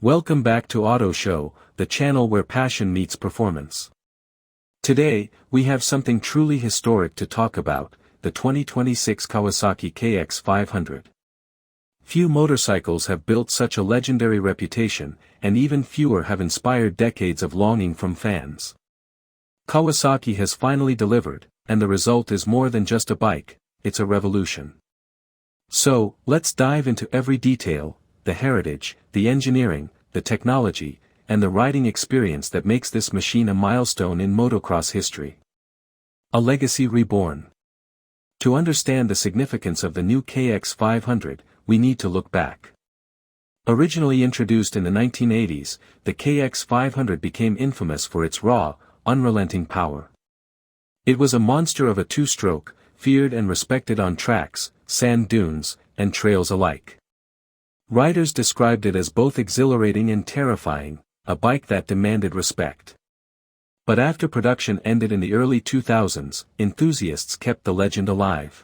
Welcome back to Auto Show, the channel where passion meets performance. Today, we have something truly historic to talk about, the 2026 Kawasaki KX 500. Few motorcycles have built such a legendary reputation, and even fewer have inspired decades of longing from fans. Kawasaki has finally delivered, and the result is more than just a bike, it's a revolution. So, let's dive into every detail, the heritage, the engineering, the technology, and the riding experience that makes this machine a milestone in motocross history. A legacy reborn. To understand the significance of the new KX 500, we need to look back. Originally introduced in the 1980s, the KX 500 became infamous for its raw, unrelenting power. It was a monster of a two-stroke, feared and respected on tracks, sand dunes, and trails alike. Riders described it as both exhilarating and terrifying, a bike that demanded respect. But after production ended in the early 2000s, enthusiasts kept the legend alive.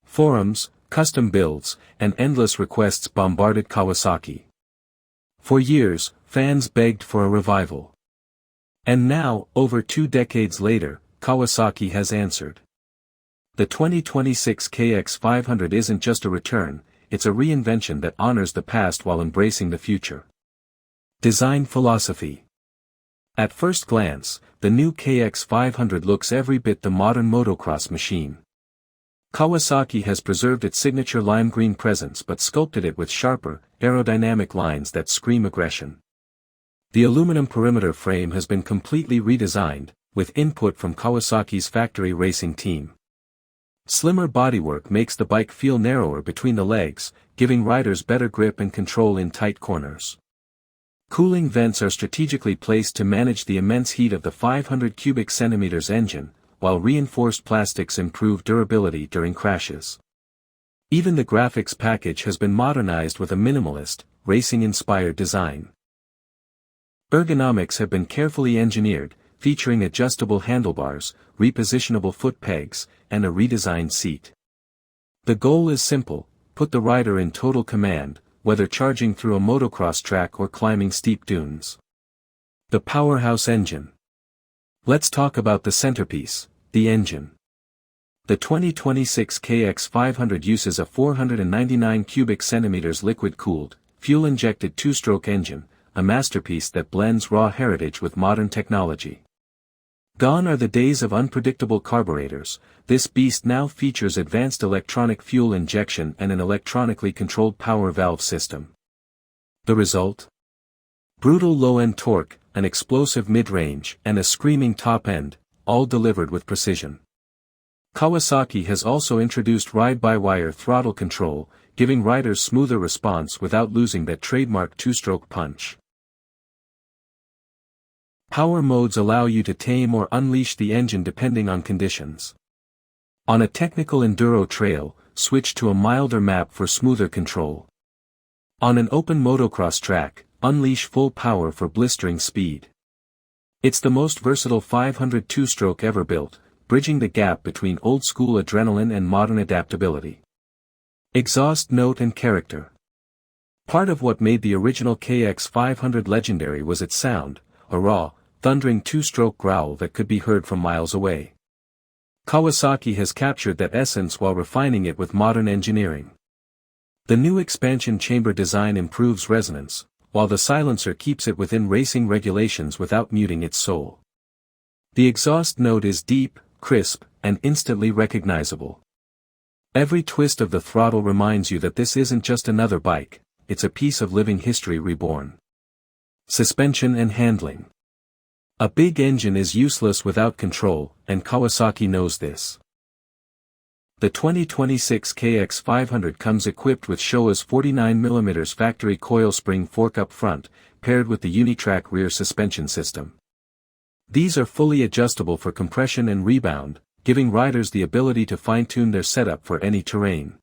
Forums, custom builds, and endless requests bombarded Kawasaki. For years, fans begged for a revival. And now, over 2 decades later, Kawasaki has answered. The 2026 KX 500 isn't just a return, it's a reinvention that honors the past while embracing the future. Design philosophy. At first glance, the new KX 500 looks every bit the modern motocross machine. Kawasaki has preserved its signature lime green presence but sculpted it with sharper, aerodynamic lines that scream aggression. The aluminum perimeter frame has been completely redesigned, with input from Kawasaki's factory racing team. Slimmer bodywork makes the bike feel narrower between the legs, giving riders better grip and control in tight corners. Cooling vents are strategically placed to manage the immense heat of the 500 cubic centimeters engine, while reinforced plastics improve durability during crashes. Even the graphics package has been modernized with a minimalist, racing-inspired design. Ergonomics have been carefully engineered, featuring adjustable handlebars, repositionable foot pegs, and a redesigned seat. The goal is simple: put the rider in total command, whether charging through a motocross track or climbing steep dunes. The powerhouse engine. Let's talk about the centerpiece, the engine. The 2026 KX 500 uses a 499 cubic centimeters liquid-cooled, fuel-injected two-stroke engine, a masterpiece that blends raw heritage with modern technology. Gone are the days of unpredictable carburetors. This beast now features advanced electronic fuel injection and an electronically controlled power valve system. The result? Brutal low-end torque, an explosive mid-range, and a screaming top-end, all delivered with precision. Kawasaki has also introduced ride-by-wire throttle control, giving riders smoother response without losing that trademark two-stroke punch. Power modes allow you to tame or unleash the engine depending on conditions. On a technical enduro trail, switch to a milder map for smoother control. On an open motocross track, unleash full power for blistering speed. It's the most versatile 500 two-stroke ever built, bridging the gap between old-school adrenaline and modern adaptability. Exhaust note and character. Part of what made the original KX 500 legendary was its sound, a raw, thundering two-stroke growl that could be heard from miles away. Kawasaki has captured that essence while refining it with modern engineering. The new expansion chamber design improves resonance, while the silencer keeps it within racing regulations without muting its soul. The exhaust note is deep, crisp, and instantly recognizable. Every twist of the throttle reminds you that this isn't just another bike, it's a piece of living history reborn. Suspension and handling. A big engine is useless without control, and Kawasaki knows this. The 2026 KX 500 comes equipped with Showa's 49mm factory coil spring fork up front, paired with the Unitrack rear suspension system. These are fully adjustable for compression and rebound, giving riders the ability to fine-tune their setup for any terrain.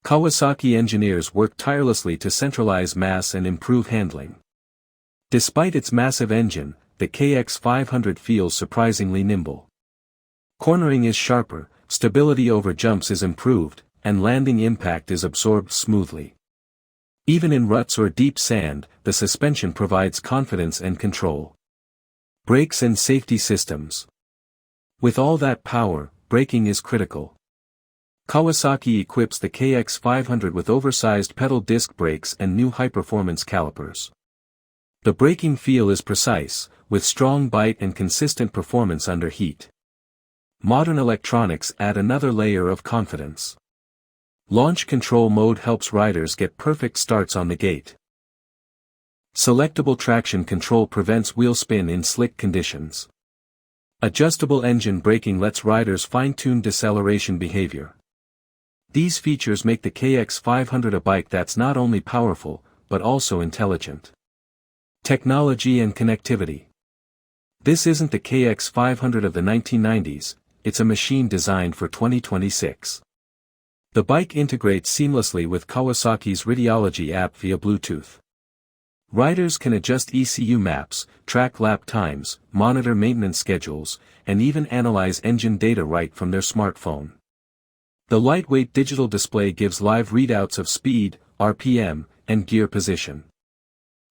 Kawasaki engineers work tirelessly to centralize mass and improve handling. Despite its massive engine, the KX 500 feels surprisingly nimble. Cornering is sharper, stability over jumps is improved, and landing impact is absorbed smoothly. Even in ruts or deep sand, the suspension provides confidence and control. Brakes and safety systems. With all that power, braking is critical. Kawasaki equips the KX 500 with oversized pedal disc brakes and new high-performance calipers. The braking feel is precise, with strong bite and consistent performance under heat. Modern electronics add another layer of confidence. Launch control mode helps riders get perfect starts on the gate. Selectable traction control prevents wheel spin in slick conditions. Adjustable engine braking lets riders fine-tune deceleration behavior. These features make the KX 500 a bike that's not only powerful, but also intelligent. Technology and connectivity. This isn't the KX 500 of the 1990s, it's a machine designed for 2026. The bike integrates seamlessly with Kawasaki's Rideology app via Bluetooth. Riders can adjust ECU maps, track lap times, monitor maintenance schedules, and even analyze engine data right from their smartphone. The lightweight digital display gives live readouts of speed, RPM, and gear position.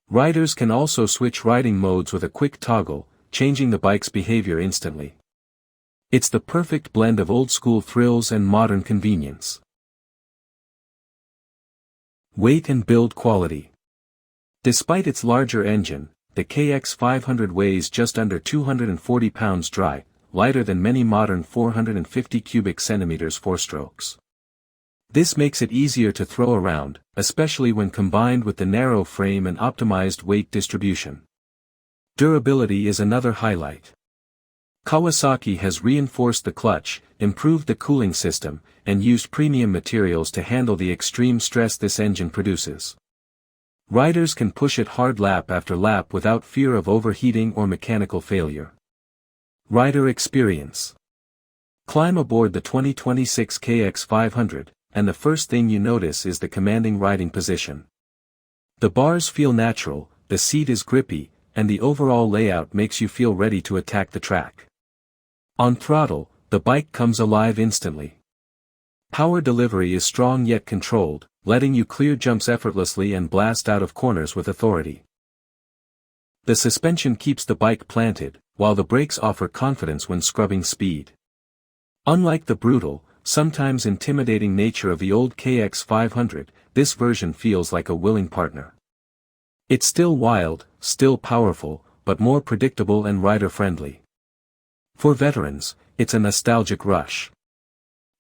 Riders can also switch riding modes with a quick toggle, changing the bike's behavior instantly. It's the perfect blend of old-school thrills and modern convenience. Weight and build quality. Despite its larger engine, the KX 500 weighs just under 240 pounds dry, lighter than many modern 450 cubic centimeters four-strokes. This makes it easier to throw around, especially when combined with the narrow frame and optimized weight distribution. Durability is another highlight. Kawasaki has reinforced the clutch, improved the cooling system, and used premium materials to handle the extreme stress this engine produces. Riders can push it hard lap after lap without fear of overheating or mechanical failure. Rider experience. Climb aboard the 2026 KX 500, and the first thing you notice is the commanding riding position. The bars feel natural, the seat is grippy, and the overall layout makes you feel ready to attack the track. On throttle, the bike comes alive instantly. Power delivery is strong yet controlled, letting you clear jumps effortlessly and blast out of corners with authority. The suspension keeps the bike planted, while the brakes offer confidence when scrubbing speed. Unlike the brutal, sometimes intimidating nature of the old KX 500, this version feels like a willing partner. It's still wild, still powerful, but more predictable and rider-friendly. For veterans, it's a nostalgic rush.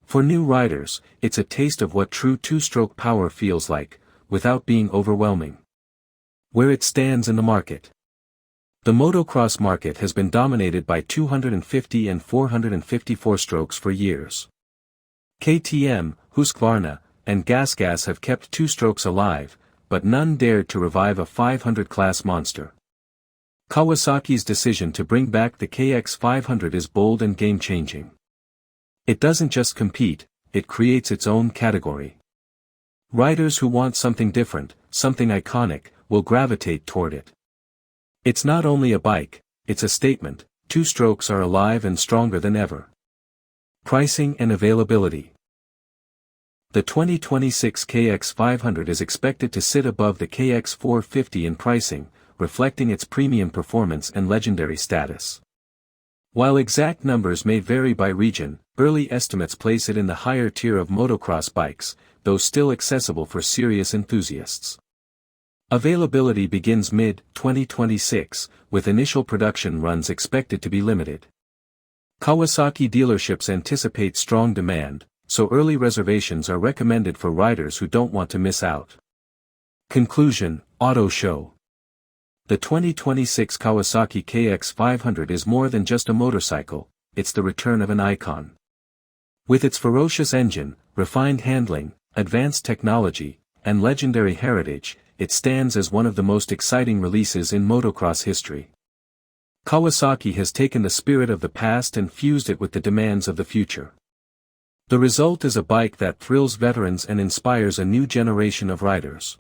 For new riders, it's a taste of what true two-stroke power feels like, without being overwhelming. Where it stands in the market. The motocross market has been dominated by 250 and 454 strokes for years. KTM, Husqvarna, and GasGas have kept two-strokes alive, but none dared to revive a 500-class monster. Kawasaki's decision to bring back the KX 500 is bold and game-changing. It doesn't just compete, it creates its own category. Riders who want something different, something iconic, will gravitate toward it. It's not only a bike, it's a statement, two strokes are alive and stronger than ever. Pricing and availability. The 2026 KX 500 is expected to sit above the KX 450 in pricing, reflecting its premium performance and legendary status. While exact numbers may vary by region, early estimates place it in the higher tier of motocross bikes, though still accessible for serious enthusiasts. Availability begins mid-2026, with initial production runs expected to be limited. Kawasaki dealerships anticipate strong demand, so early reservations are recommended for riders who don't want to miss out. Conclusion: Auto Show. The 2026 Kawasaki KX 500 is more than just a motorcycle, it's the return of an icon. With its ferocious engine, refined handling, advanced technology, and legendary heritage, it stands as one of the most exciting releases in motocross history. Kawasaki has taken the spirit of the past and fused it with the demands of the future. The result is a bike that thrills veterans and inspires a new generation of riders.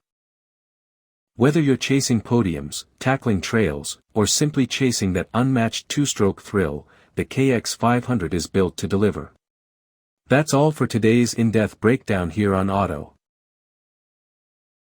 Whether you're chasing podiums, tackling trails, or simply chasing that unmatched two-stroke thrill, the KX 500 is built to deliver. That's all for today's in-depth breakdown here on Auto.